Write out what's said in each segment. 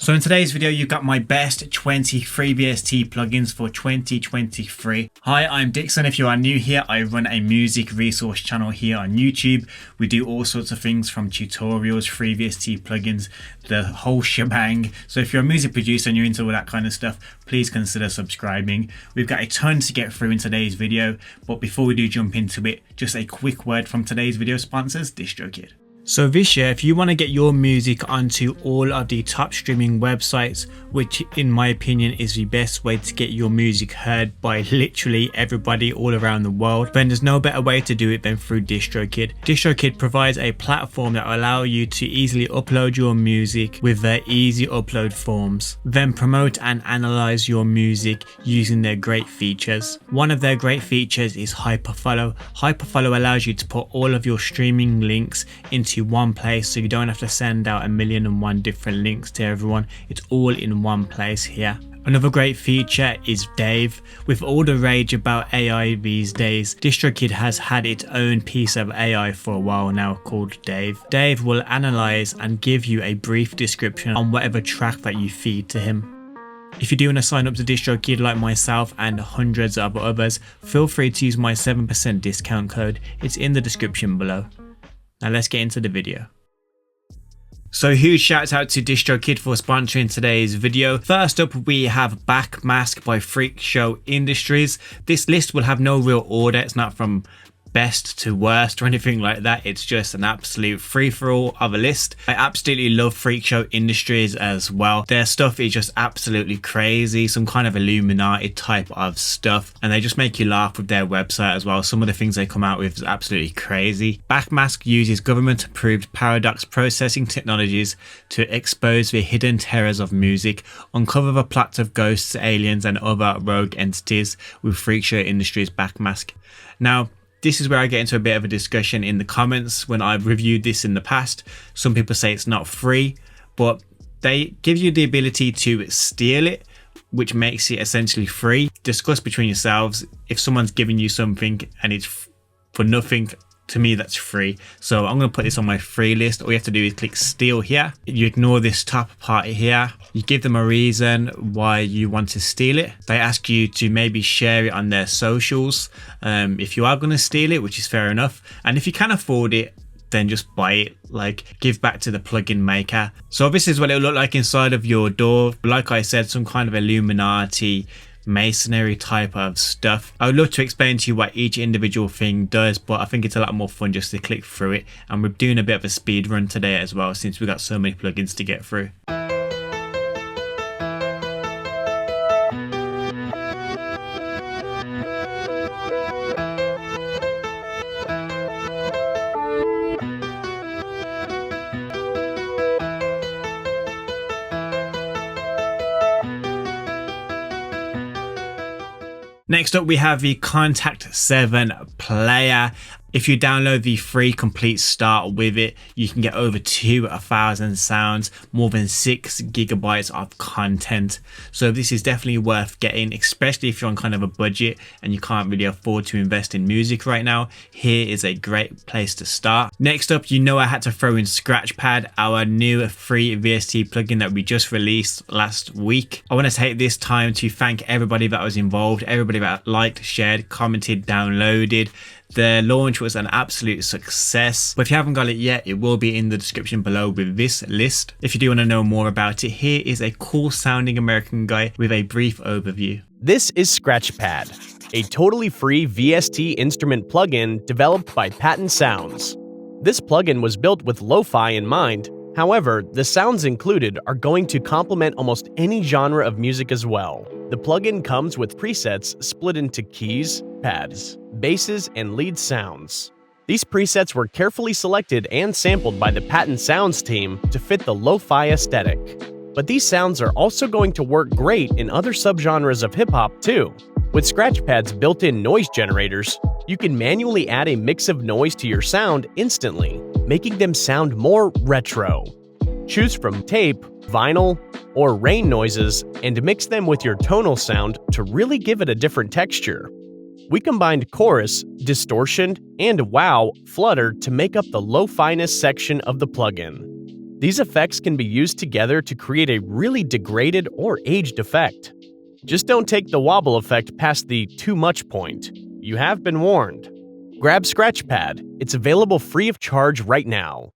So in today's video, you got my best 20 free VST plugins for 2023. Hi, I'm Dixon. If you are new here, I run a music resource channel here on YouTube. We do all sorts of things from tutorials, free VST plugins, the whole shebang. So if you're a music producer and you're into all that kind of stuff, please consider subscribing. We've got a ton to get through in today's video, but before we do jump into it, just a quick word from today's video sponsors, DistroKid. So this year, if you want to get your music onto all of the top streaming websites, which in my opinion is the best way to get your music heard by literally everybody all around the world, then there's no better way to do it than through DistroKid. DistroKid provides a platform that will allow you to easily upload your music with their easy upload forms, then promote and analyze your music using their great features. One of their great features is Hyperfollow. Hyperfollow allows you to put all of your streaming links into one place, so you don't have to send out 1,000,001 different links to everyone. It's all in one place here. Another great feature is Dave. With all the rage about AI these days, DistroKid has had its own piece of AI for a while now called Dave. Dave will analyze and give you a brief description on whatever track that you feed to him. If you do want to sign up to DistroKid like myself and hundreds of others, feel free to use my 7% discount code. It's in the description below. Now let's get into the video. So huge shout out to DistroKid for sponsoring today's video. First up, we have Backmask by Freak Show Industries. This list will have no real order. It's not from best to worst or anything like that. It's just an absolute free-for-all of a list. I absolutely love Freak Show Industries as well. Their stuff is just absolutely crazy, some kind of Illuminati type of stuff, and they just make you laugh with their website as well. Some of the things they come out with is absolutely crazy. Backmask uses government-approved paradox processing technologies to expose the hidden terrors of music, uncover the plots of ghosts, aliens, and other rogue entities with Freak Show Industries Backmask. Now, this is where I get into a bit of a discussion in the comments when I've reviewed this in the past. Some people say it's not free, but they give you the ability to steal it, which makes it essentially free. Discuss between yourselves. If someone's giving you something and it's for nothing, to me that's free. So I'm going to put this on my free list. All you have to do is click steal here. You ignore this top part here. You give them a reason why you want to steal it. They ask you to maybe share it on their socials if you are going to steal it, which is fair enough. And if you can afford it, then just buy it, like give back to the plugin maker. So this is what it'll look like inside of your door. Like I said, some kind of Illuminati masonry type of stuff. I would love to explain to you what each individual thing does, but I think it's a lot more fun just to click through it, and we're doing a bit of a speed run today as well since we've got so many plugins to get through. Next up, we have the Contact 7 player. If you download the free complete start with it, you can get over 2,000 sounds, more than 6 gigabytes of content. So this is definitely worth getting, especially if you're on kind of a budget and you can't really afford to invest in music right now. Here is a great place to start. Next up, you know I had to throw in Scratchpad, our new free VST plugin that we just released last week. I want to take this time to thank everybody that was involved, everybody that liked, shared, commented, downloaded. The launch was an absolute success, but if you haven't got it yet, it will be in the description below with this list. If you do want to know more about it, here is a cool sounding American guy with a brief overview. This is Scratchpad, a totally free VST instrument plugin developed by Patent Sounds. This plugin was built with lo-fi in mind. However, the sounds included are going to complement almost any genre of music as well. The plugin comes with presets split into keys, pads, basses, and lead sounds. These presets were carefully selected and sampled by the Patent Sounds team to fit the lo-fi aesthetic. But these sounds are also going to work great in other subgenres of hip-hop too. With Scratchpad's built-in noise generators, you can manually add a mix of noise to your sound instantly, making them sound more retro. Choose from tape, vinyl, or rain noises and mix them with your tonal sound to really give it a different texture. We combined chorus, distortion, and wow, flutter to make up the lo-finess section of the plugin. These effects can be used together to create a really degraded or aged effect. Just don't take the wobble effect past the too much point. You have been warned. Grab Scratchpad. It's available free of charge right now.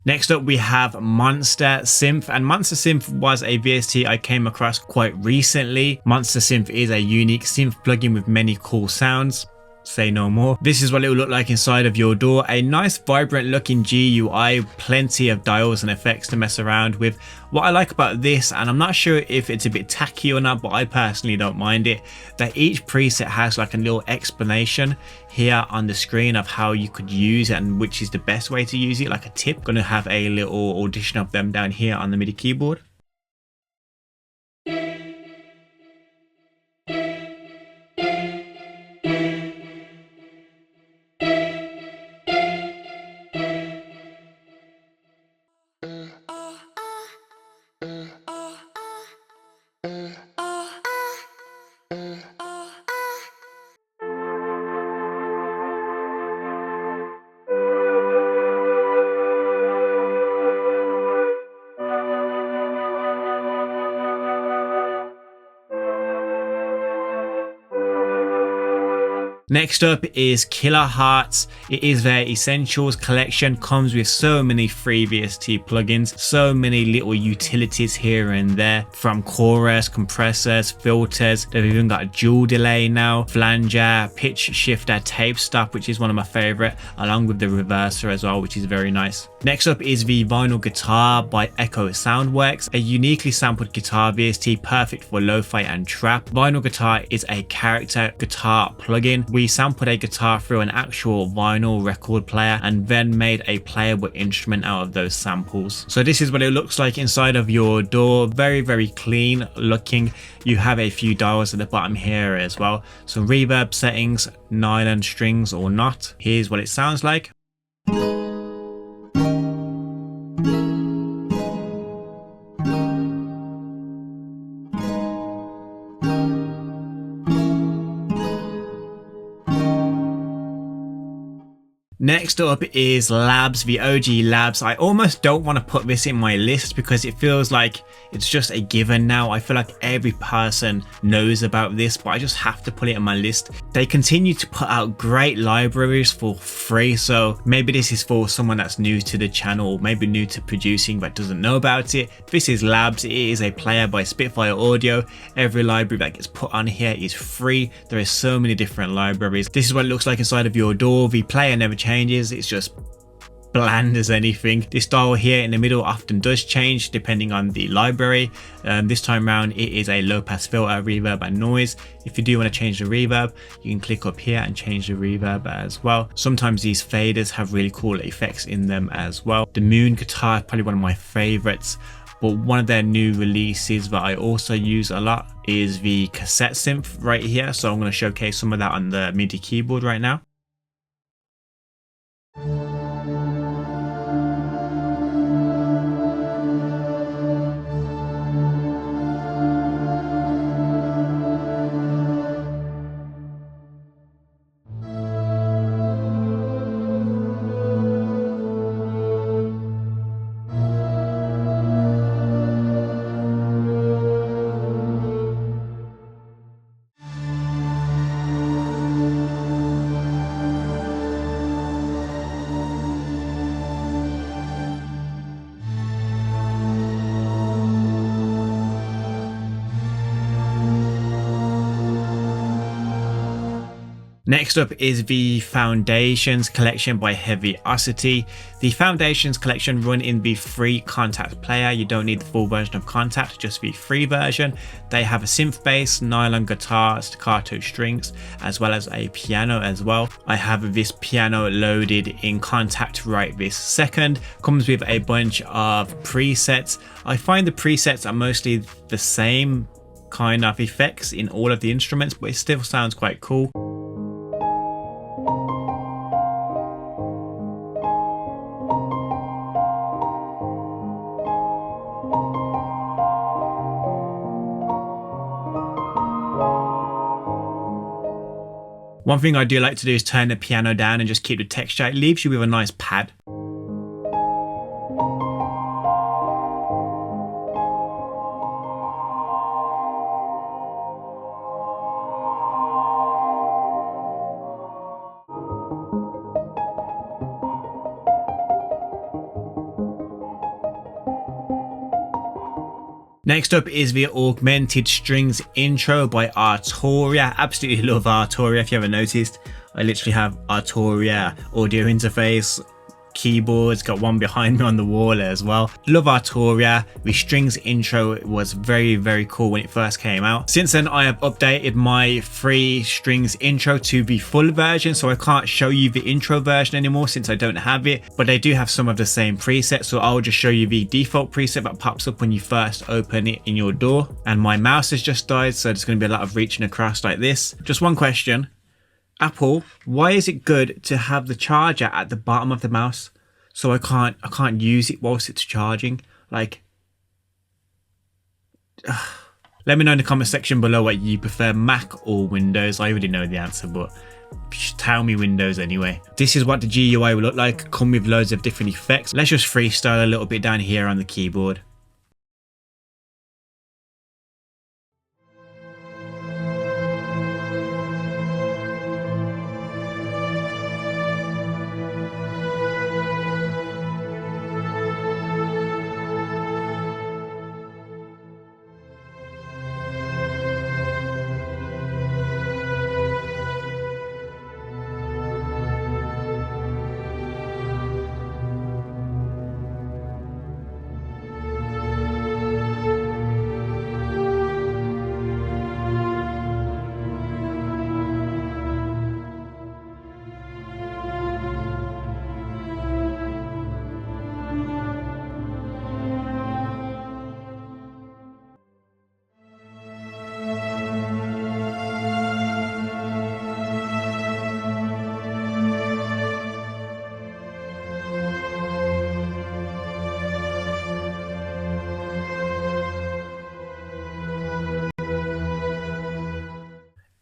Next up we have Monster Synth, and Monster Synth was a VST I came across quite recently. Monster Synth is a unique synth plugin with many cool sounds. Say no more. This is what it will look like inside of your DAW. A nice vibrant looking GUI, plenty of dials and effects to mess around with. What I like about this, and I'm not sure if it's a bit tacky or not, but I personally don't mind it, that each preset has like a little explanation here on the screen of how you could use it and which is the best way to use it, like a tip. Gonna have a little audition of them down here on the MIDI keyboard. Next up is Kilohertz. It is their Essentials collection, comes with so many free VST plugins, so many little utilities here and there, from chorus, compressors, filters. They've even got a dual delay now, flanger, pitch shifter, tape stop, which is one of my favorite, along with the reverser as well, which is very nice. Next up is the Vinyl Guitar by Echo Soundworks, a uniquely sampled guitar VST perfect for lo-fi and trap. Vinyl Guitar is a character guitar plugin. We sampled a guitar through an actual vinyl record player and then made a playable instrument out of those samples. So this is what it looks like inside of your DAW. Very clean looking. You have a few dials at the bottom here as well. Some reverb settings, nylon strings or not. Here's what it sounds like. Next up is Labs, the OG Labs. I almost don't want to put this in my list because it feels like it's just a given now. I feel like every person knows about this, but I just have to put it on my list. They continue to put out great libraries for free, so maybe this is for someone that's new to the channel, maybe new to producing but doesn't know about it. This is Labs. It is a player by Spitfire Audio. Every library that gets put on here is free. There are so many different libraries. This is what it looks like inside of your DAW. The player never changes. It's just bland as anything. This dial here in the middle often does change depending on the library. This time around it is a low pass filter, reverb and noise. If you do want to change the reverb, you can click up here and change the reverb as well. Sometimes these faders have really cool effects in them as well. The Moon guitar is probably one of my favorites, but one of their new releases that I also use a lot is the cassette synth right here. So I'm going to showcase some of that on the MIDI keyboard right now. Next up is the Foundations collection by Heavyocity. The Foundations collection run in the free Contact player. You don't need the full version of Contact, just the free version. They have a synth bass, nylon guitar, staccato strings, as well as a piano as well. I have this piano loaded in Contact right this second. Comes with a bunch of presets. I find the presets are mostly the same kind of effects in all of the instruments, but it still sounds quite cool. One thing I do like to do is turn the piano down and just keep the texture. It leaves you with a nice pad. Next up is the Augmented Strings intro by Arturia. Absolutely love Arturia. If you haven't noticed, I literally have Arturia audio interface, keyboards, got one behind me on the wall as well. Love Arturia. The strings intro was very cool when it first came out. Since then I have updated my free strings intro to the full version, so I can't show you the intro version anymore since I don't have it, but I do have some of the same presets, so I'll just show you the default preset that pops up when you first open it in your door. And my mouse has just died, so there's going to be a lot of reaching across like this. Just one question: Apple, why is it good to have the charger at the bottom of the mouse so I can't use it whilst it's charging? Like, let me know in the comment section below what you prefer, Mac or Windows. I already know the answer, but tell me Windows anyway. This is what the GUI will look like, come with loads of different effects. Let's just freestyle a little bit down here on the keyboard.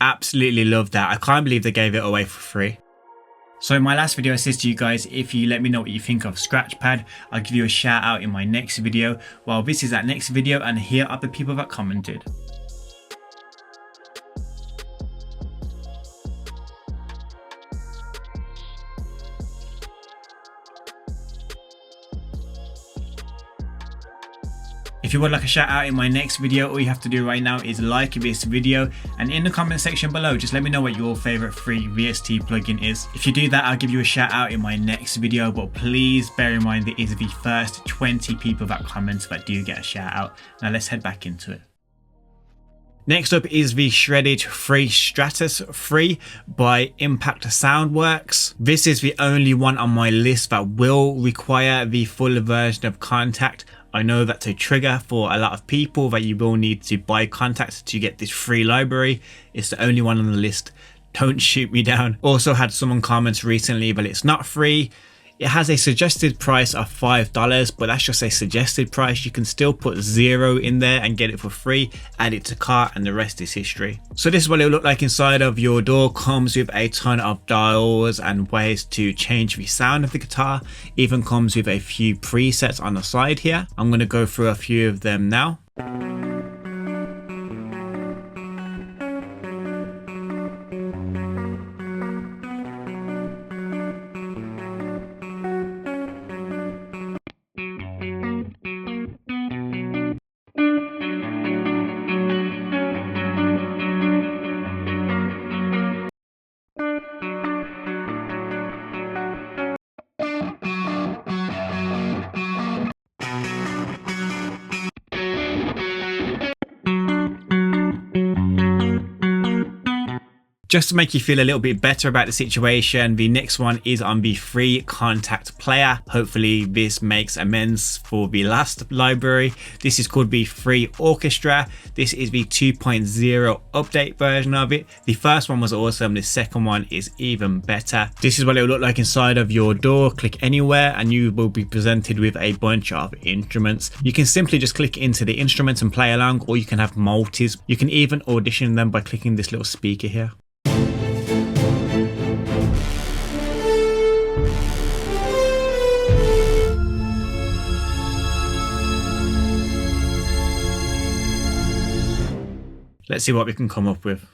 Absolutely love that. I can't believe they gave it away for free. So in my last video I said to you guys, if you let me know what you think of Scratchpad, I'll give you a shout out in my next video. Well, this is that next video, and here are the people that commented. If you would like a shout out in my next video, all you have to do right now is like this video, and in the comment section below just let me know what your favorite free VST plugin is. If you do that, I'll give you a shout out in my next video, but please bear in mind it is the first 20 people that comment that do get a shout out. Now let's head back into it. Next up is the Shredded Free Stratus Free by Impact Soundworks. This is the only one on my list that will require the full version of Contact. I know that's a trigger for a lot of people that you will need to buy Contact to get this free library. It's the only one on the list. Don't shoot me down. Also had someone comment recently, but it's not free. It has a suggested price of $5, but that's just a suggested price. You can still put 0 in there and get it for free, add it to cart, and the rest is history. So this is what it will look like inside of your door. Comes with a ton of dials and ways to change the sound of the guitar. Even comes with a few presets on the side here. I'm going to go through a few of them now. Just to make you feel a little bit better about the situation, the next one is on the free Contact player. Hopefully this makes amends for the last library. This is called the free Orchestra. This is the 2.0 update version of it. The first one was awesome. The second one is even better. This is what it will look like inside of your door. Click anywhere and you will be presented with a bunch of instruments. You can simply just click into the instruments and play along, or you can have multis. You can even audition them by clicking this little speaker here. Let's see what we can come up with.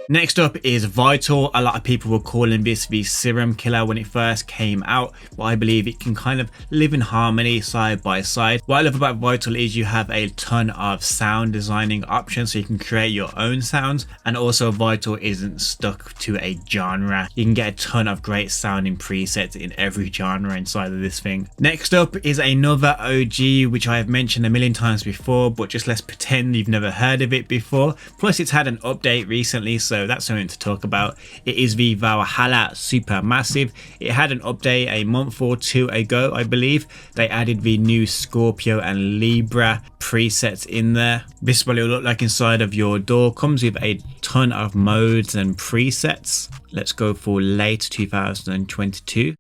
Next up is Vital. A lot of people were calling this the serum killer when it first came out, but I believe it can kind of live in harmony side by side. What I love about Vital is you have a ton of sound designing options, so you can create your own sounds, and also Vital isn't stuck to a genre. You can get a ton of great sounding presets in every genre inside of this thing. Next up is another OG, which I have mentioned a million times before, but just let's pretend you've never heard of it before. Plus it's had an update recently, so that's something to talk about. It is the Valhalla Supermassive. It had an update a month or two ago, I believe. They added the new Scorpio and Libra presets in there. This is what it will look like inside of your DAW. Comes with a ton of modes and presets. Let's go for late 2022.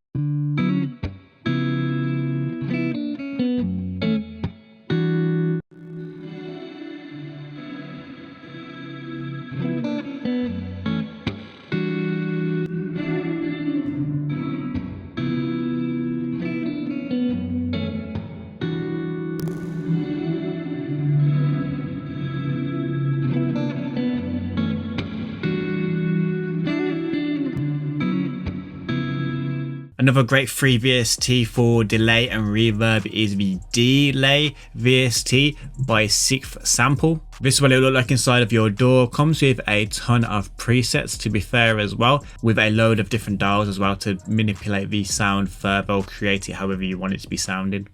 Another great free VST for delay and reverb is the Delay VST by Sixth Sample. This is what it will look like inside of your DAW. Comes with a ton of presets, to be fair, as well, with a load of different dials as well to manipulate the sound further or create it however you want it to be sounding.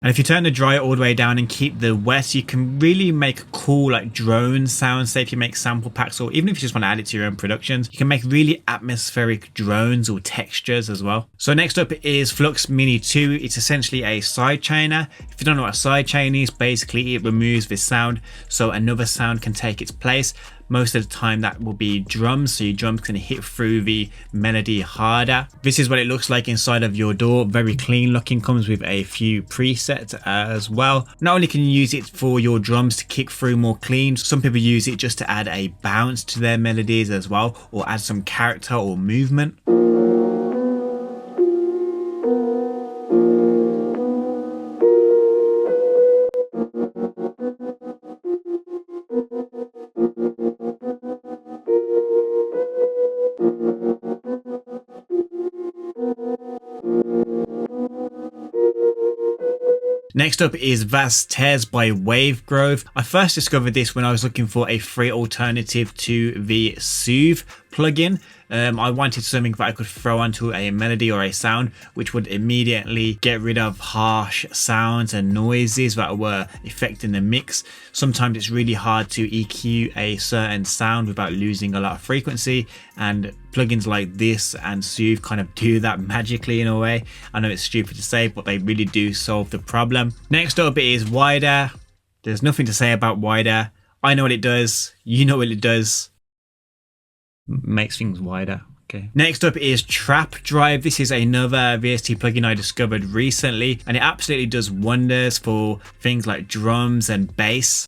And if you turn the dry all the way down and keep the wet, you can really make cool like drone sounds. Say if you make sample packs, or even if you just want to add it to your own productions, you can make really atmospheric drones or textures as well. So next up is Flux Mini 2. It's essentially a sidechainer. If you don't know what a sidechain is, basically it removes this sound so another sound can take its place. Most of the time that will be drums, so your drums can hit through the melody harder. This is what it looks like inside of your DAW. Very clean looking, comes with a few presets as well. Not only can you use it for your drums to kick through more clean, some people use it just to add a bounce to their melodies as well, or add some character or movement. Next up is VSTs by Wavegrove. I first discovered this when I was looking for a free alternative to the Soothe plugin. I wanted something that I could throw onto a melody or a sound which would immediately get rid of harsh sounds and noises that were affecting the mix. Sometimes it's really hard to EQ a certain sound without losing a lot of frequency, and plugins like this and Soothe kind of do that magically in a way. I know it's stupid to say, but they really do solve the problem. Next up is Wider. There's nothing to say about Wider. I know what it does. You know what it does. Makes things wider. Okay. Next up is Trap Drive. This is another VST plugin I discovered recently, and it absolutely does wonders for things like drums and bass.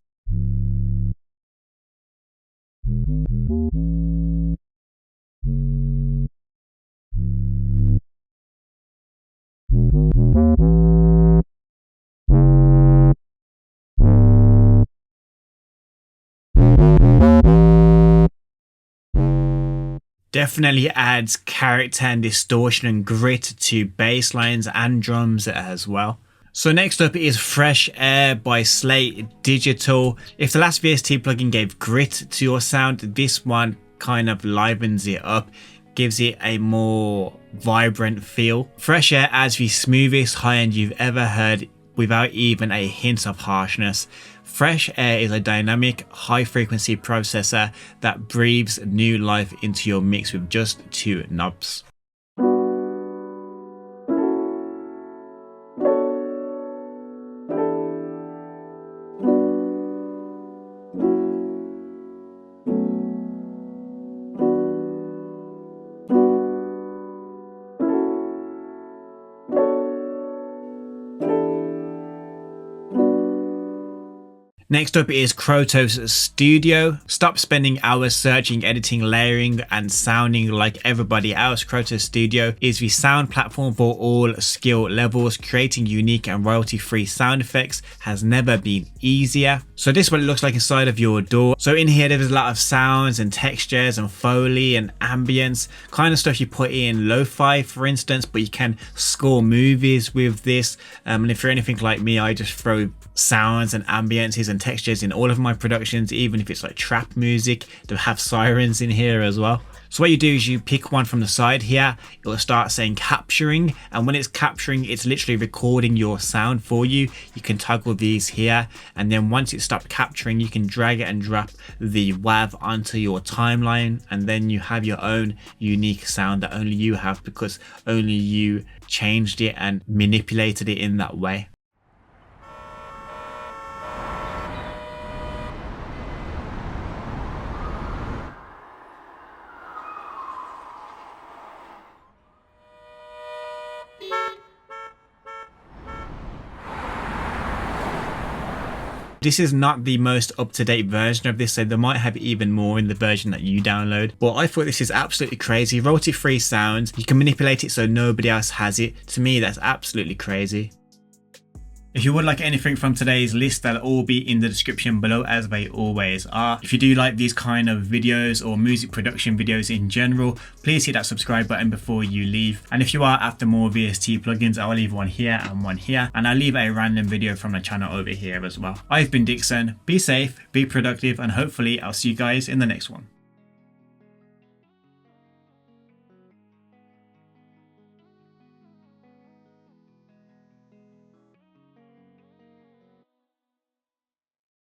Definitely adds character and distortion and grit to bass lines and drums as well. So next up is Fresh Air by Slate Digital. If the last VST plugin gave grit to your sound, this one kind of livens it up, gives it a more vibrant feel. Fresh Air adds the smoothest high end you've ever heard without even a hint of harshness. Fresh Air is a dynamic, high-frequency processor that breathes new life into your mix with just 2 knobs. Next up is Krotos Studio. Stop spending hours searching, editing, layering, and sounding like everybody else. Krotos Studio is the sound platform for all skill levels. Creating unique and royalty-free sound effects has never been easier. So this is what it looks like inside of your DAW. So in here, there's a lot of sounds and textures and Foley and ambience, kind of stuff you put in lo-fi, for instance, but you can score movies with this. And if you're anything like me, I just throw sounds and ambiences and textures in all of my productions, even if it's like trap music. They'll have sirens in here as well. So what you do is you pick one from the side here, it will start saying capturing, and when it's capturing, it's literally recording your sound for you. You can toggle these here, and then once it stops capturing, you can drag it and drop the WAV onto your timeline, and then you have your own unique sound that only you have because only you changed it and manipulated it in that way. This is not the most up-to-date version of this, so they might have even more in the version that you download. But I thought this is absolutely crazy. Royalty-free sounds. You can manipulate it so nobody else has it. To me, that's absolutely crazy. If you would like anything from today's list, they'll all be in the description below, as they always are. If you do like these kind of videos or music production videos in general, please hit that subscribe button before you leave. And if you are after more VST plugins, I'll leave one here and one here, and I'll leave a random video from the channel over here as well. I've been Dixon. Be safe, be productive, and hopefully I'll see you guys in the next one.